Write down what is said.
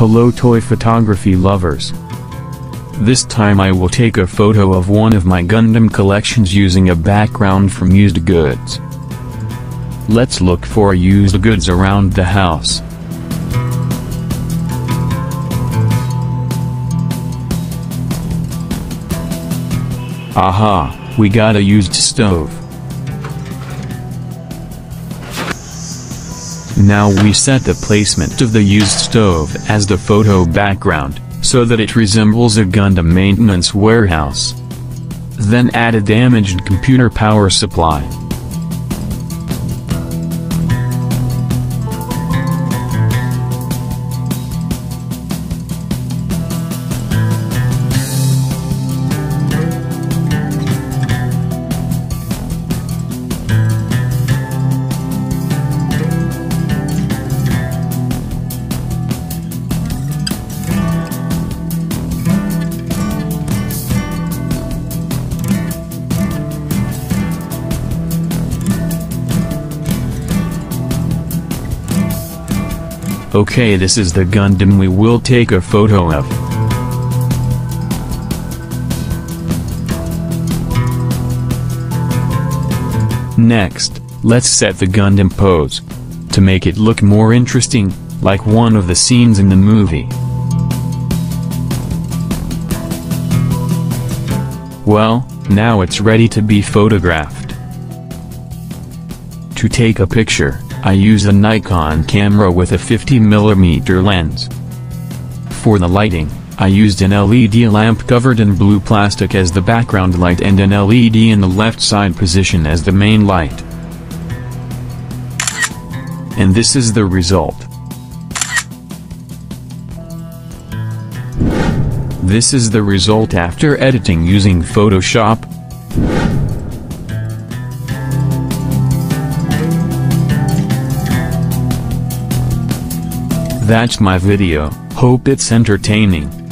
Hello toy photography lovers. This time I will take a photo of one of my Gundam collections using a background from used goods. Let's look for used goods around the house. Aha, we got a used stove. Now we set the placement of the used stove as the photo background, so that it resembles a Gundam maintenance warehouse. Then add a damaged computer power supply. Okay, this is the Gundam we will take a photo of. Next, let's set the Gundam pose, to make it look more interesting, like one of the scenes in the movie. Well, now it's ready to be photographed. To take a picture, I use a Nikon camera with a 50mm lens. For the lighting, I used an LED lamp covered in blue plastic as the background light and an LED in the left side position as the main light. And this is the result. This is the result after editing using Photoshop. That's my video, hope it's entertaining.